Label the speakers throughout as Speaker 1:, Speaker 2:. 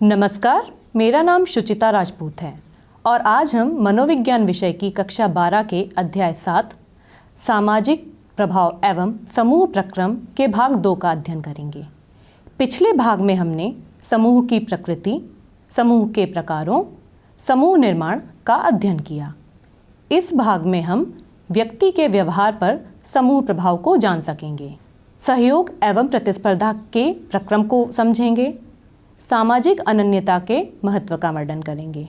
Speaker 1: नमस्कार, मेरा नाम शुचिता राजपूत है और आज हम मनोविज्ञान विषय की कक्षा 12 के अध्याय 7 सामाजिक प्रभाव एवं समूह प्रक्रम के भाग 2 का अध्ययन करेंगे। पिछले भाग में हमने समूह की प्रकृति, समूह के प्रकारों, समूह निर्माण का अध्ययन किया। इस भाग में हम व्यक्ति के व्यवहार पर समूह प्रभाव को जान सकेंगे, सहयोग एवं प्रतिस्पर्धा के प्रक्रम को समझेंगे, सामाजिक अनन्यता के महत्व का वर्णन करेंगे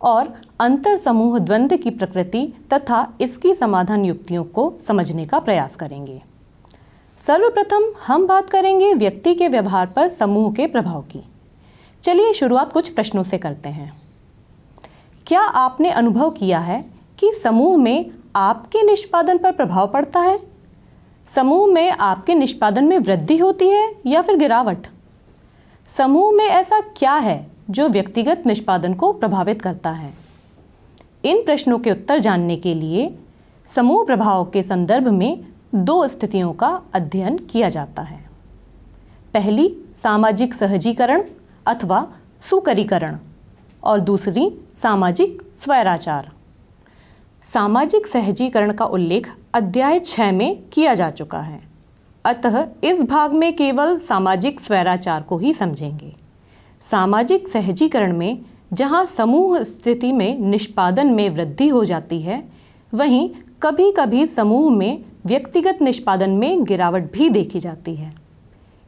Speaker 1: और अंतर समूह द्वंद्व की प्रकृति तथा इसकी समाधान युक्तियों को समझने का प्रयास करेंगे। सर्वप्रथम हम बात करेंगे व्यक्ति के व्यवहार पर समूह के प्रभाव की। चलिए शुरुआत कुछ प्रश्नों से करते हैं। क्या आपने अनुभव किया है कि समूह में आपके निष्पादन पर प्रभाव पड़ता है? समूह में आपके निष्पादन में वृद्धि होती है या फिर गिरावट? समूह में ऐसा क्या है जो व्यक्तिगत निष्पादन को प्रभावित करता है? इन प्रश्नों के उत्तर जानने के लिए समूह प्रभाव के संदर्भ में 2 स्थितियों का अध्ययन किया जाता है। पहली सामाजिक सहजीकरण अथवा सुकरीकरण और दूसरी सामाजिक स्वैराचार। सामाजिक सहजीकरण का उल्लेख अध्याय 6 में किया जा चुका है, अतः इस भाग में केवल सामाजिक स्वैराचार को ही समझेंगे। सामाजिक सहजीकरण में जहाँ समूह स्थिति में निष्पादन में वृद्धि हो जाती है, वहीं कभी कभी समूह में व्यक्तिगत निष्पादन में गिरावट भी देखी जाती है।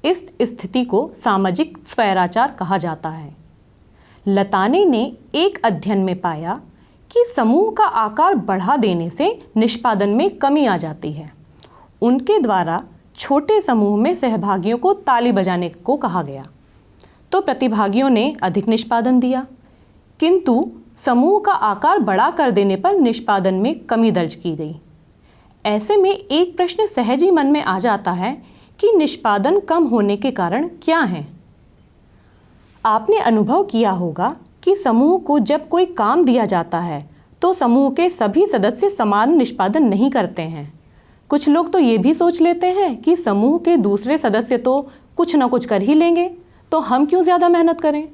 Speaker 1: इस स्थिति को सामाजिक स्वैराचार कहा जाता है। लताने ने एक अध्ययन में पाया कि समूह का आकार बढ़ा देने से निष्पादन में कमी आ जाती है। उनके द्वारा छोटे समूह में सहभागियों को ताली बजाने को कहा गया तो प्रतिभागियों ने अधिक निष्पादन दिया, किंतु समूह का आकार बड़ा कर देने पर निष्पादन में कमी दर्ज की गई। ऐसे में एक प्रश्न सहज ही मन में आ जाता है कि निष्पादन कम होने के कारण क्या हैं? आपने अनुभव किया होगा कि समूह को जब कोई काम दिया जाता है तो समूह के सभी सदस्य समान निष्पादन नहीं करते हैं। कुछ लोग तो ये भी सोच लेते हैं कि समूह के दूसरे सदस्य तो कुछ न कुछ कर ही लेंगे, तो हम क्यों ज़्यादा मेहनत करें।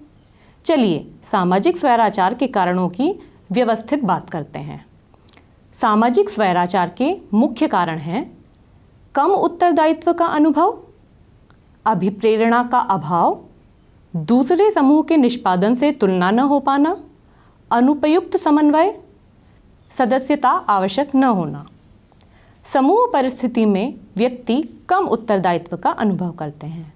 Speaker 1: चलिए सामाजिक स्वैराचार के कारणों की व्यवस्थित बात करते हैं। सामाजिक स्वैराचार के मुख्य कारण हैं कम उत्तरदायित्व का अनुभव, अभिप्रेरणा का अभाव, दूसरे समूह के निष्पादन से तुलना न हो पाना, अनुपयुक्त समन्वय, सदस्यता आवश्यक न होना। समूह परिस्थिति में व्यक्ति कम उत्तरदायित्व का अनुभव करते हैं।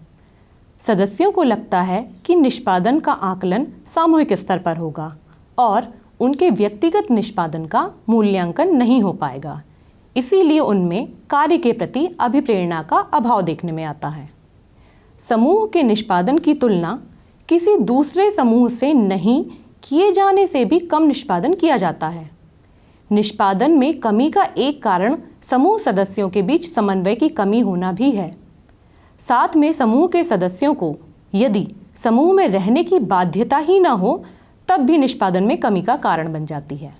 Speaker 1: सदस्यों को लगता है कि निष्पादन का आकलन सामूहिक स्तर पर होगा और उनके व्यक्तिगत निष्पादन का मूल्यांकन नहीं हो पाएगा, इसीलिए उनमें कार्य के प्रति अभिप्रेरणा का अभाव देखने में आता है। समूह के निष्पादन की तुलना किसी दूसरे समूह से नहीं किए जाने से भी कम निष्पादन किया जाता है। निष्पादन में कमी का एक कारण समूह सदस्यों के बीच समन्वय की कमी होना भी है। साथ में समूह के सदस्यों को यदि समूह में रहने की बाध्यता ही न हो तब भी निष्पादन में कमी का कारण बन जाती है।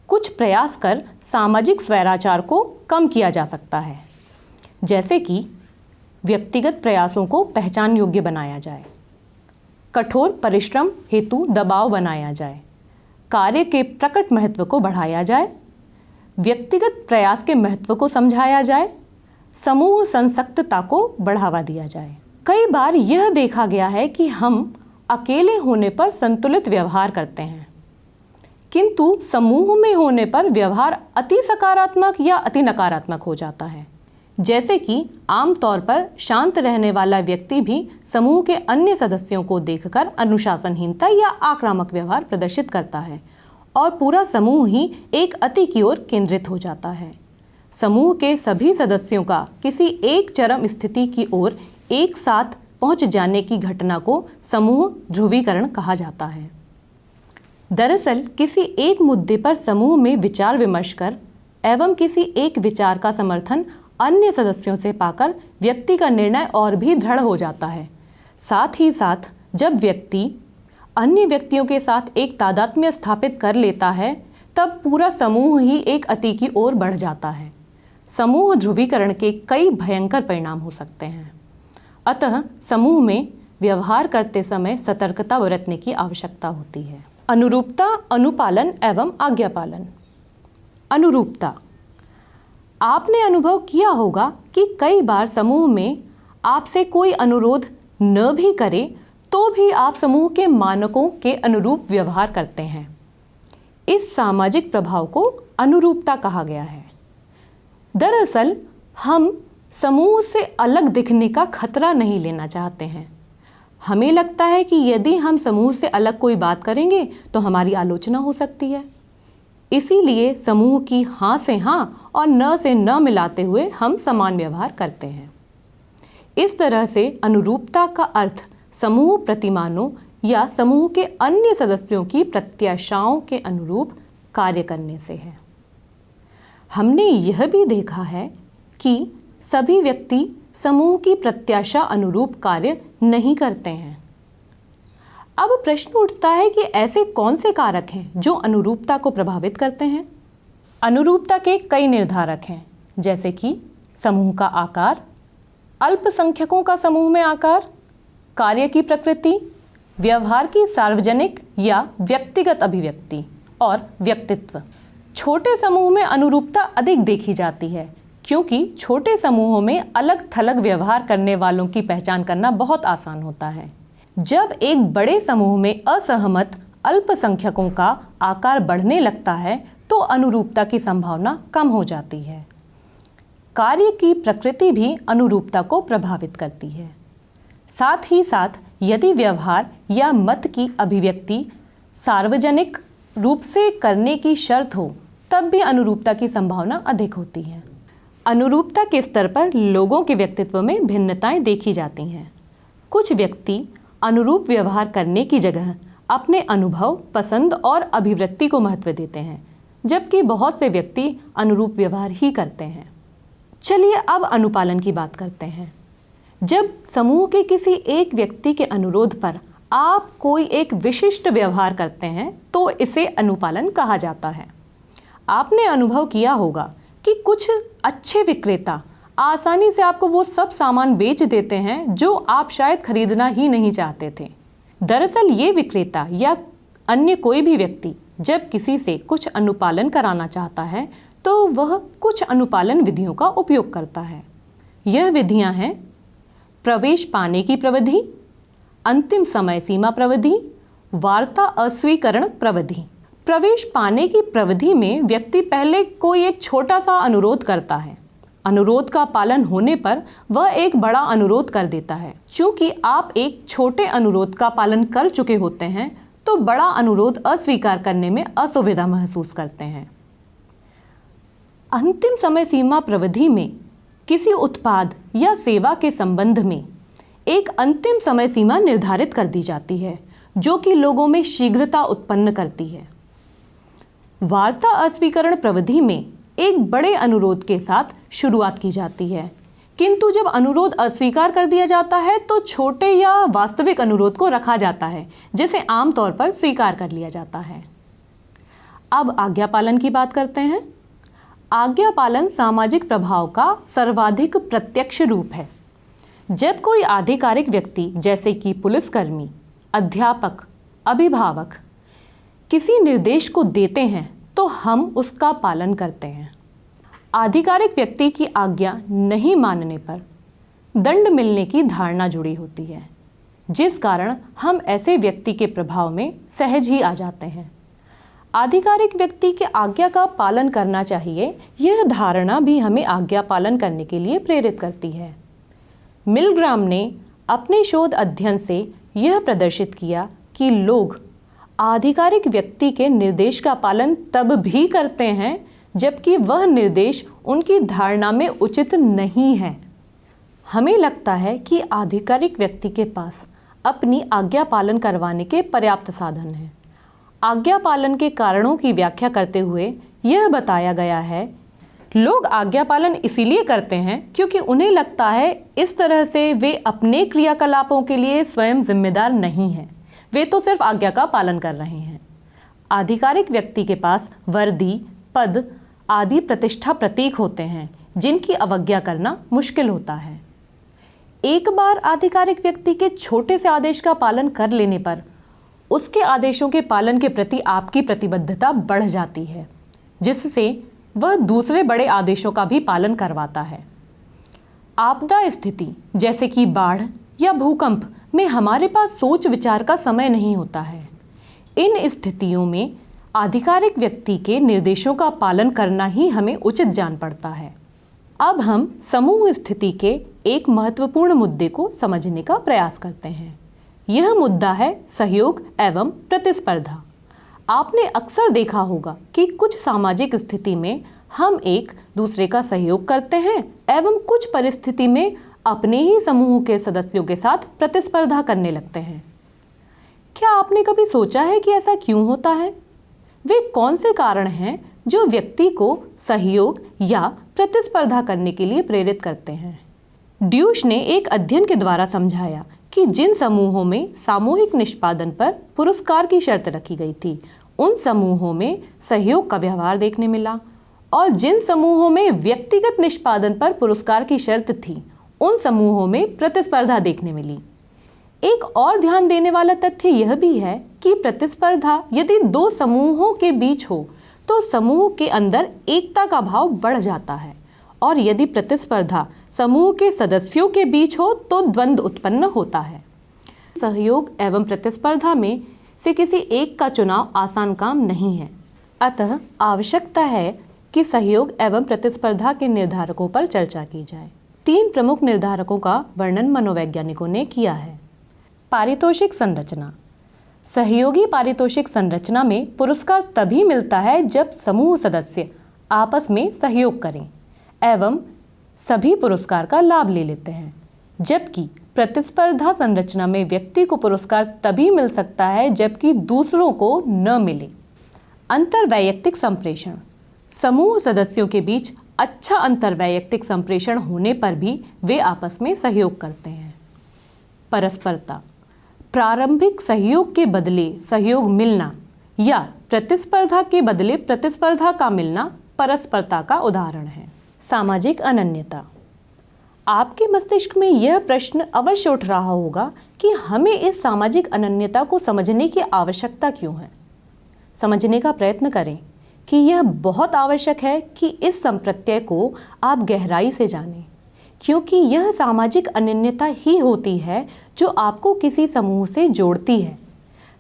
Speaker 1: कुछ प्रयास कर सामाजिक स्वैराचार को कम किया जा सकता है, जैसे कि व्यक्तिगत प्रयासों को पहचान योग्य बनाया जाए, कठोर परिश्रम हेतु दबाव बनाया जाए, कार्य के प्रकट महत्व को बढ़ाया जाए, व्यक्तिगत प्रयास के महत्व को समझाया जाए, समूह संसक्तता को बढ़ावा दिया जाए। कई बार यह देखा गया है कि हम अकेले होने पर संतुलित व्यवहार करते हैं, किंतु समूह में होने पर व्यवहार अति सकारात्मक या अति नकारात्मक हो जाता है। जैसे कि आमतौर पर शांत रहने वाला व्यक्ति भी समूह के अन्य सदस्यों को देखकर अनुशासनहीनता या आक्रामक व्यवहार प्रदर्शित करता है और पूरा समूह ही एक अति की ओर केंद्रित हो जाता है। समूह के सभी सदस्यों का किसी एक चरम स्थिति की ओर एक साथ पहुंच जाने की घटना को समूह ध्रुवीकरण कहा जाता है। दरअसल किसी एक मुद्दे पर समूह में विचार विमर्श कर एवं किसी एक विचार का समर्थन अन्य सदस्यों से पाकर व्यक्ति का निर्णय और भी दृढ़ हो जाता है। साथ ही साथ जब व्यक्ति अन्य व्यक्तियों के साथ एक तादात्म्य स्थापित कर लेता है तब पूरा समूह ही एक अति की ओर बढ़ जाता है। समूह ध्रुवीकरण के कई भयंकर परिणाम हो सकते हैं। अतः समूह में व्यवहार करते समय सतर्कता बरतने की आवश्यकता होती है। अनुरूपता, अनुपालन एवं आज्ञा पालन। अनुरूपता। आपने अनुभव किया होगा कि कई बार समूह में आपसे कोई अनुरोध न भी करे तो भी आप समूह के मानकों के अनुरूप व्यवहार करते हैं। इस सामाजिक प्रभाव को अनुरूपता कहा गया है। दरअसल हम समूह से अलग दिखने का खतरा नहीं लेना चाहते हैं। हमें लगता है कि यदि हम समूह से अलग कोई बात करेंगे तो हमारी आलोचना हो सकती है। इसीलिए समूह की हाँ से हाँ और न से न मिलाते हुए हम समान व्यवहार करते हैं। इस तरह से अनुरूपता का अर्थ समूह प्रतिमानों या समूह के अन्य सदस्यों की प्रत्याशाओं के अनुरूप कार्य करने से है। हमने यह भी देखा है कि सभी व्यक्ति समूह की प्रत्याशा अनुरूप कार्य नहीं करते हैं। अब प्रश्न उठता है कि ऐसे कौन से कारक हैं जो अनुरूपता को प्रभावित करते हैं। अनुरूपता के कई निर्धारक हैं, जैसे कि समूह का आकार, अल्पसंख्यकों का समूह में आकार, कार्य की प्रकृति, व्यवहार की सार्वजनिक या व्यक्तिगत अभिव्यक्ति और व्यक्तित्व। छोटे समूह में अनुरूपता अधिक देखी जाती है क्योंकि छोटे समूहों में अलग थलग व्यवहार करने वालों की पहचान करना बहुत आसान होता है। जब एक बड़े समूह में असहमत अल्पसंख्यकों का आकार बढ़ने लगता है तो अनुरूपता की संभावना कम हो जाती है। कार्य की प्रकृति भी अनुरूपता को प्रभावित करती है। साथ ही साथ यदि व्यवहार या मत की अभिव्यक्ति सार्वजनिक रूप से करने की शर्त हो तब भी अनुरूपता की संभावना अधिक होती है। अनुरूपता के स्तर पर लोगों के व्यक्तित्व में भिन्नताएं देखी जाती हैं। कुछ व्यक्ति अनुरूप व्यवहार करने की जगह अपने अनुभव, पसंद और अभिवृत्ति को महत्व देते हैं, जबकि बहुत से व्यक्ति अनुरूप व्यवहार ही करते हैं। चलिए अब अनुपालन की बात करते हैं। जब समूह के किसी एक व्यक्ति के अनुरोध पर आप कोई एक विशिष्ट व्यवहार करते हैं तो इसे अनुपालन कहा जाता है। आपने अनुभव किया होगा कि कुछ अच्छे विक्रेता आसानी से आपको वो सब सामान बेच देते हैं जो आप शायद खरीदना ही नहीं चाहते थे। दरअसल ये विक्रेता या अन्य कोई भी व्यक्ति जब किसी से कुछ अनुपालन कराना चाहता है तो वह कुछ अनुपालन विधियों का उपयोग करता है। यह विधियां हैं प्रवेश पाने की प्रविधि, अंतिम समय सीमा प्रविधि, वार्ता अस्वीकरण प्रविधि। प्रवेश पाने की प्रविधि में व्यक्ति पहले कोई एक छोटा सा अनुरोध करता है। अनुरोध का पालन होने पर वह एक बड़ा अनुरोध कर देता है। चूंकि आप एक छोटे अनुरोध का पालन कर चुके होते हैं तो बड़ा अनुरोध अस्वीकार करने में असुविधा महसूस करते हैं। अंतिम समय सीमा प्रविधि में किसी उत्पाद या सेवा के संबंध में एक अंतिम समय सीमा निर्धारित कर दी जाती है जो कि लोगों में शीघ्रता उत्पन्न करती है। वार्ता अस्वीकरण प्रविधि में एक बड़े अनुरोध के साथ शुरुआत की जाती है, किंतु जब अनुरोध अस्वीकार कर दिया जाता है तो छोटे या वास्तविक अनुरोध को रखा जाता है जिसे आमतौर पर स्वीकार कर लिया जाता है। अब आज्ञा पालन की बात करते हैं। आज्ञा पालन सामाजिक प्रभाव का सर्वाधिक प्रत्यक्ष रूप है। जब कोई आधिकारिक व्यक्ति जैसे कि पुलिसकर्मी, अध्यापक, अभिभावक किसी निर्देश को देते हैं तो हम उसका पालन करते हैं। आधिकारिक व्यक्ति की आज्ञा नहीं मानने पर दंड मिलने की धारणा जुड़ी होती है, जिस कारण हम ऐसे व्यक्ति के प्रभाव में सहज ही आ जाते हैं। आधिकारिक व्यक्ति की आज्ञा का पालन करना चाहिए, यह धारणा भी हमें आज्ञा पालन करने के लिए प्रेरित करती है। मिलग्राम ने अपने शोध अध्ययन से यह प्रदर्शित किया कि लोग आधिकारिक व्यक्ति के निर्देश का पालन तब भी करते हैं जबकि वह निर्देश उनकी धारणा में उचित नहीं है। हमें लगता है कि आधिकारिक व्यक्ति के पास अपनी आज्ञा पालन करवाने के पर्याप्त साधन हैं। आज्ञा पालन के कारणों की व्याख्या करते हुए यह बताया गया है, लोग आज्ञा पालन इसीलिए करते हैं क्योंकि उन्हें लगता है इस तरह से वे अपने क्रियाकलापों के लिए स्वयं जिम्मेदार नहीं हैं, वे तो सिर्फ आज्ञा का पालन कर रहे हैं। आधिकारिक व्यक्ति के पास वर्दी, पद आदि प्रतिष्ठा प्रतीक होते हैं जिनकी अवज्ञा करना मुश्किल होता है। एक बार आधिकारिक व्यक्ति के छोटे से आदेश का पालन कर लेने पर उसके आदेशों के पालन के प्रति आपकी प्रतिबद्धता बढ़ जाती है, जिससे वह दूसरे बड़े आदेशों का भी पालन करवाता है। आपदा स्थिति जैसे कि बाढ़ या भूकंप में हमारे पास सोच विचार का समय नहीं होता है। इन स्थितियों में आधिकारिक व्यक्ति के निर्देशों का पालन करना ही हमें उचित जान पड़ता है। अब हम समूह स्थिति के एक महत्वपूर्ण मुद्दे को समझने का प्रयास करते हैं। यह मुद्दा है सहयोग एवं प्रतिस्पर्धा। आपने अक्सर देखा होगा कि कुछ सामाजिक स्थिति में हम एक दूसरे का सहयोग करते हैं एवं कुछ परिस्थिति में अपने ही समूह के सदस्यों के साथ प्रतिस्पर्धा करने लगते हैं। क्या आपने कभी सोचा है कि ऐसा क्यों होता है? वे कौन से कारण हैं जो व्यक्ति को सहयोग या प्रतिस्पर्धा करने के लिए प्रेरित करते हैं? ड्यूश ने एक अध्ययन के द्वारा समझाया कि जिन समूहों में सामूहिक निष्पादन पर पुरस्कार की शर्त रखी गई थी, उन समूहों में सहयोग का व्यवहार देखने मिला, और जिन समूहों में व्यक्तिगत निष्पादन पर पुरस्कार की शर्त थी, उन समूहों में प्रतिस्पर्धा देखने मिली। एक और ध्यान देने वाला तथ्य यह भी है कि प्रतिस्पर्धा यदि दो समूहों के बीच हो तो समूह के अंदर एकता का भाव बढ़ जाता है, और यदि प्रतिस्पर्धा समूह के सदस्यों के बीच हो तो द्वंद्व उत्पन्न होता है। सहयोग एवं प्रतिस्पर्धा में से किसी एक का चुनाव आसान काम नहीं है, अतः आवश्यकता है कि सहयोग एवं प्रतिस्पर्धा के निर्धारकों पर चर्चा की जाए। 3 प्रमुख निर्धारकों का वर्णन मनोवैज्ञानिकों ने किया है। पारितोषिक संरचना। सहयोगी पारितोषिक संरचना में पुरस्कार तभी मिलता है जब समूह सदस्य आपस में सहयोग करें एवं सभी पुरस्कार का लाभ ले लेते हैं, जबकि प्रतिस्पर्धा संरचना में व्यक्ति को पुरस्कार तभी मिल सकता है जबकि दूसरों को न मिले। अंतर्वैयक्तिक संप्रेषण। समूह सदस्यों के बीच अच्छा अंतर्वैयक्तिक संप्रेषण होने पर भी वे आपस में सहयोग करते हैं। परस्परता। प्रारंभिक सहयोग के बदले सहयोग मिलना या प्रतिस्पर्धा के बदले प्रतिस्पर्धा का मिलना परस्परता का उदाहरण है। सामाजिक अनन्यता। आपके मस्तिष्क में यह प्रश्न अवश्य उठ रहा होगा कि हमें इस सामाजिक अनन्यता को समझने की आवश्यकता क्यों है। समझने का प्रयत्न करें कि यह बहुत आवश्यक है कि इस संप्रत्यय को आप गहराई से जानें, क्योंकि यह सामाजिक अनन्यता ही होती है जो आपको किसी समूह से जोड़ती है।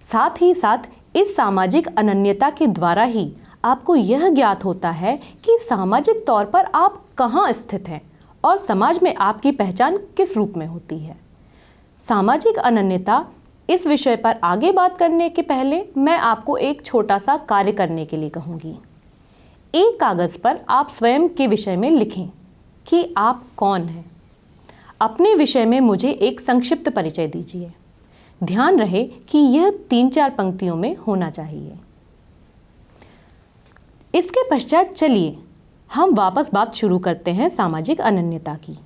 Speaker 1: साथ ही साथ इस सामाजिक अनन्यता के द्वारा ही आपको यह ज्ञात होता है कि सामाजिक तौर पर आप कहाँ स्थित हैं और समाज में आपकी पहचान किस रूप में होती है। सामाजिक अनन्यता इस विषय पर आगे बात करने के पहले मैं आपको एक छोटा सा कार्य करने के लिए कहूँगी। एक कागज़ पर आप स्वयं के विषय में लिखें कि आप कौन हैं। अपने विषय में मुझे एक संक्षिप्त परिचय दीजिए। ध्यान रहे कि यह 3-4 पंक्तियों में होना चाहिए। इसके पश्चात चलिए हम वापस बात शुरू करते हैं सामाजिक अनन्यता की।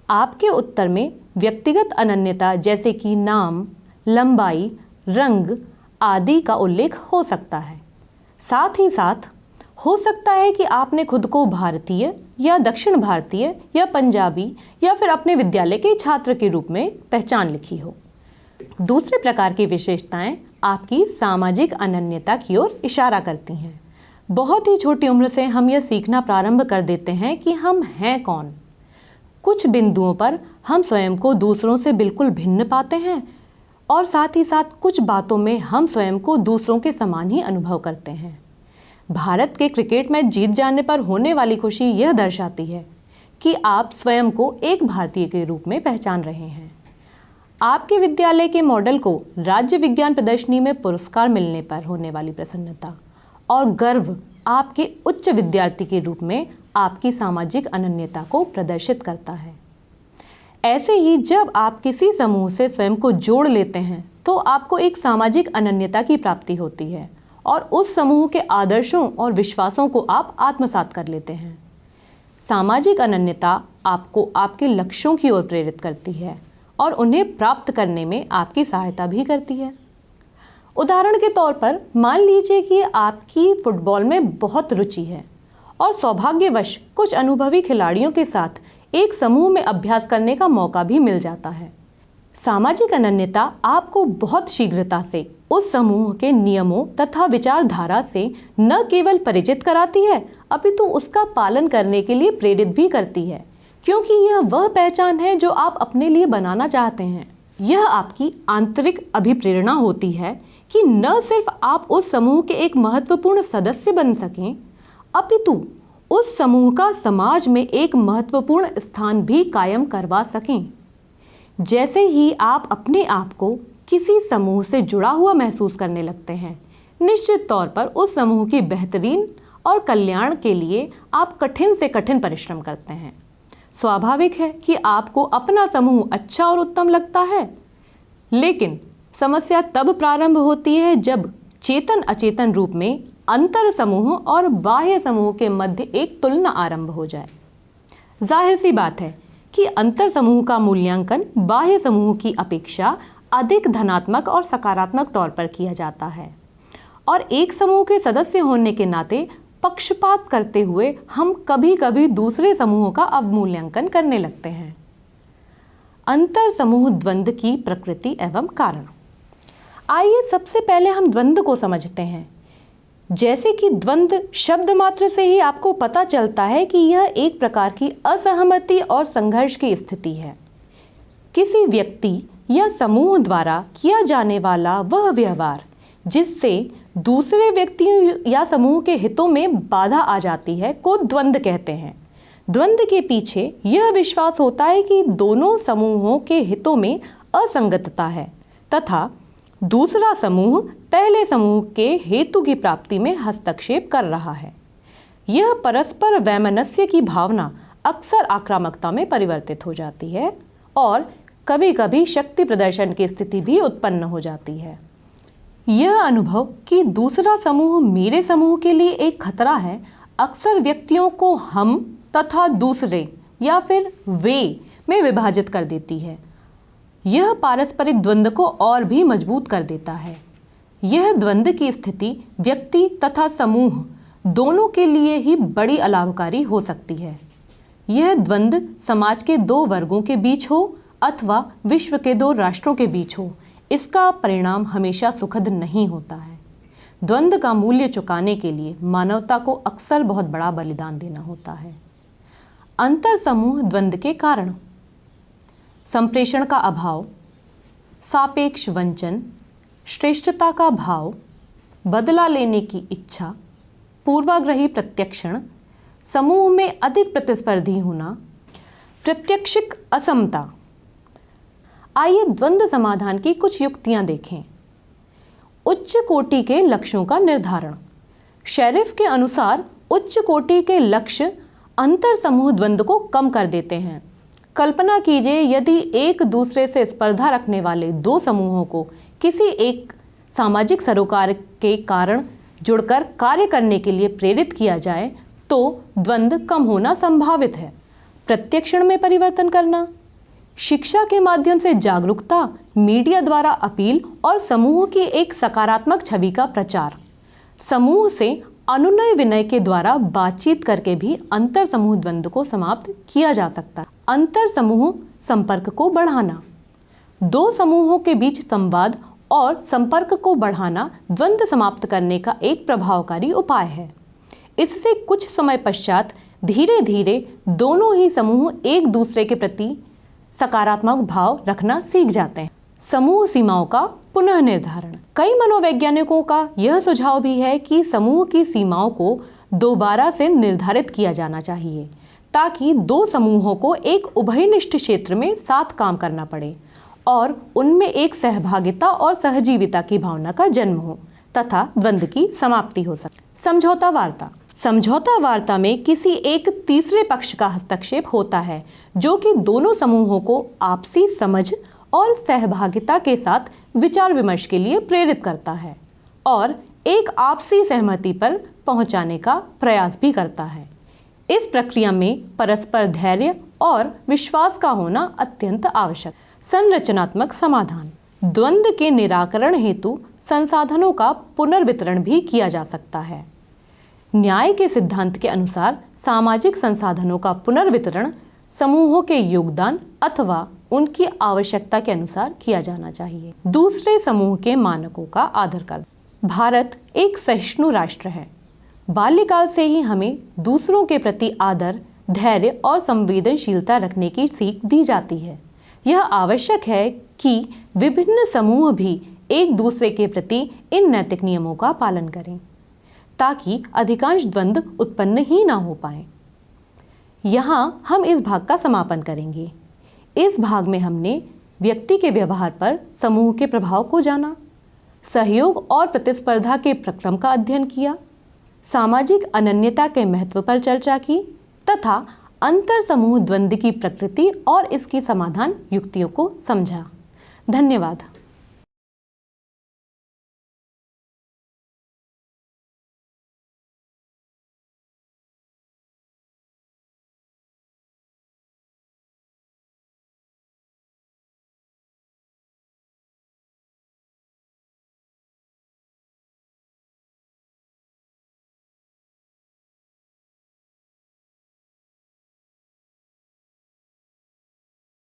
Speaker 1: आपके उत्तर में व्यक्तिगत अनन्यता जैसे कि नाम, लंबाई, रंग आदि का उल्लेख हो सकता है। साथ ही साथ हो सकता है कि आपने खुद को भारतीय या दक्षिण भारतीय या पंजाबी या फिर अपने विद्यालय के छात्र के रूप में पहचान लिखी हो। दूसरे प्रकार की विशेषताएं आपकी सामाजिक अनन्यता की ओर इशारा करती हैं। बहुत ही छोटी उम्र से हम यह सीखना प्रारंभ कर देते हैं कि हम हैं कौन। कुछ बिंदुओं पर हम स्वयं को दूसरों से बिल्कुल भिन्न पाते हैं और साथ ही साथ कुछ बातों में हम स्वयं को दूसरों के समान ही अनुभव करते हैं। भारत के क्रिकेट मैच जीत जाने पर होने वाली खुशी यह दर्शाती है कि आप स्वयं को एक भारतीय के रूप में पहचान रहे हैं। आपके विद्यालय के मॉडल को राज्य विज्ञान प्रदर्शनी में पुरस्कार मिलने पर होने वाली प्रसन्नता और गर्व आपके उच्च विद्यार्थी के रूप में आपकी सामाजिक अनन्यता को प्रदर्शित करता है। ऐसे ही जब आप किसी समूह से स्वयं को जोड़ लेते हैं तो आपको एक सामाजिक अनन्यता की प्राप्ति होती है और उस समूह के आदर्शों और विश्वासों को आप आत्मसात कर लेते हैं। सामाजिक अनन्यता आपको आपके लक्ष्यों की ओर प्रेरित करती है और उन्हें प्राप्त करने में आपकी सहायता भी करती है। उदाहरण के तौर पर मान लीजिए कि आपकी फुटबॉल में बहुत रुचि है और सौभाग्यवश कुछ अनुभवी खिलाड़ियों के साथ एक समूह में अभ्यास करने का मौका भी मिल जाता है। सामाजिक अनन्यता आपको बहुत शीघ्रता से उस समूह के नियमों तथा विचारधारा से न केवल परिचित कराती है, अपितु उसका पालन करने के लिए प्रेरित भी करती है, क्योंकि यह वह पहचान है जो आप अपने लिए बनाना चाहते हैं। यह आपकी आंतरिक अभिप्रेरणा होती है कि न सिर्फ आप उस समूह के एक महत्वपूर्ण सदस्य बन सकें, अपितु उस समूह का समाज में एक महत्वपूर्ण स्थान भी कायम करवा सकें। जैसे ही आप अपने आप को किसी समूह से जुड़ा हुआ महसूस करने लगते हैं, निश्चित तौर पर उस समूह की बेहतरीन और कल्याण के लिए आप कठिन से कठिन परिश्रम करते हैं। स्वाभाविक है कि आपको अपना समूह अच्छा और उत्तम लगता है, लेकिन समस्या तब प्रारंभ होती है जब चेतन अचेतन रूप में अंतर समूह और बाह्य समूह के मध्य एक तुलना आरंभ हो जाए। जाहिर सी बात है कि अंतर समूह का मूल्यांकन बाह्य समूह की अपेक्षा अधिक धनात्मक और सकारात्मक तौर पर किया जाता है, और एक समूह के सदस्य होने के नाते पक्षपात करते हुए हम कभी कभी दूसरे समूहों का अवमूल्यांकन करने लगते हैं। अंतर समूह द्वंद्व की प्रकृति एवं कारण। आइए सबसे पहले हम द्वंद्व को समझते हैं। जैसे कि द्वंद्व शब्द मात्र से ही आपको पता चलता है कि यह एक प्रकार की असहमति और संघर्ष की स्थिति है। किसी व्यक्ति या समूह द्वारा किया जाने वाला वह व्यवहार जिससे दूसरे व्यक्तियों या समूह के हितों में बाधा आ जाती है को द्वंद्व कहते हैं। द्वंद्व के पीछे यह विश्वास होता है कि दोनों समूहों के हितों में असंगतता है तथा दूसरा समूह पहले समूह के हेतु की प्राप्ति में हस्तक्षेप कर रहा है। यह परस्पर वैमनस्य की भावना अक्सर आक्रामकता में परिवर्तित हो जाती है और कभी कभी शक्ति प्रदर्शन की स्थिति भी उत्पन्न हो जाती है। यह अनुभव कि दूसरा समूह मेरे समूह के लिए एक खतरा है अक्सर व्यक्तियों को हम तथा दूसरे या फिर वे में विभाजित कर देती है। यह पारस्परिक द्वंद्व को और भी मजबूत कर देता है। यह द्वंद्व की स्थिति व्यक्ति तथा समूह दोनों के लिए ही बड़ी अलाभकारी हो सकती है। यह द्वंद्व समाज के दो वर्गों के बीच हो अथवा विश्व के दो राष्ट्रों के बीच हो, इसका परिणाम हमेशा सुखद नहीं होता है। द्वंद्व का मूल्य चुकाने के लिए मानवता को अक्सर बहुत बड़ा बलिदान देना होता है। अंतर समूह द्वंद्व के कारण: संप्रेषण का अभाव, सापेक्ष वंचन, श्रेष्ठता का भाव, बदला लेने की इच्छा, पूर्वाग्रही प्रत्यक्षण, समूह में अधिक प्रतिस्पर्धी होना, प्रत्यक्षिक असमता। आइए द्वंद्व समाधान की कुछ युक्तियां देखें। उच्च कोटि के लक्ष्यों का निर्धारण। शेरिफ के अनुसार उच्च कोटि के लक्ष्य अंतर समूह द्वंद्व को कम कर देते हैं। कल्पना कीजिए यदि एक दूसरे से स्पर्धा रखने वाले दो समूहों को किसी एक सामाजिक सरोकार के कारण जुड़कर कार्य करने के लिए प्रेरित किया जाए तो द्वंद्व कम होना संभावित है। प्रत्यक्षण में परिवर्तन करना, शिक्षा के माध्यम से जागरूकता, मीडिया द्वारा अपील और समूह की एक सकारात्मक छवि का प्रचार। समूह से अनुनय विनय के द्वारा बातचीत करके भी अंतर समूह द्वंद्व को समाप्त किया जा सकता है। अंतर समूह संपर्क को बढ़ाना। दो समूहों के बीच संवाद और संपर्क को बढ़ाना द्वंद्व समाप्त करने का एक प्रभावकारी उपाय है। इससे कुछ समय पश्चात धीरे धीरे दोनों ही समूह एक दूसरे के प्रति सकारात्मक भाव रखना सीख जाते हैं। समूह सीमाओं का पुनः निर्धारण। कई मनोवैज्ञानिकों का यह सुझाव भी है कि समूह की सीमाओं को दोबारा से निर्धारित किया जाना चाहिए ताकि दो समूहों को एक उभयनिष्ठ क्षेत्र में साथ काम करना पड़े और उनमें एक सहभागिता और सहजीविता की भावना का जन्म हो तथा द्वंद्व की समाप्ति हो सके। समझौता वार्ता। समझौता वार्ता में किसी एक तीसरे पक्ष का हस्तक्षेप होता है जो कि दोनों समूहों को आपसी समझ और सहभागिता के साथ विचार विमर्श के लिए प्रेरित करता है और एक आपसी सहमति पर पहुंचाने का प्रयास भी करता है। इस प्रक्रिया में परस्पर धैर्य और विश्वास का होना अत्यंत आवश्यक। संरचनात्मक समाधान। द्वंद्व के निराकरण हेतु संसाधनों का पुनर्वितरण भी किया जा सकता है। न्याय के सिद्धांत के अनुसार सामाजिक संसाधनों का पुनर्वितरण समूहों के योगदान अथवा उनकी आवश्यकता के अनुसार किया जाना चाहिए। दूसरे समूह के मानकों का आदर कर। भारत एक सहिष्णु राष्ट्र है। बाल्यकाल से ही हमें दूसरों के प्रति आदर, धैर्य और संवेदनशीलता रखने की सीख दी जाती है। यह आवश्यक है कि विभिन्न समूह भी एक दूसरे के प्रति इन नैतिक नियमों का पालन करें ताकि अधिकांश द्वंद्व उत्पन्न ही ना हो पाए। यहाँ हम इस भाग का समापन करेंगे। इस भाग में हमने व्यक्ति के व्यवहार पर समूह के प्रभाव को जाना, सहयोग और प्रतिस्पर्धा के प्रक्रम का अध्ययन किया, सामाजिक अनन्यता के महत्व पर चर्चा की तथा अंतर समूह द्वंद्व की प्रकृति और इसकी समाधान युक्तियों को समझा। धन्यवाद।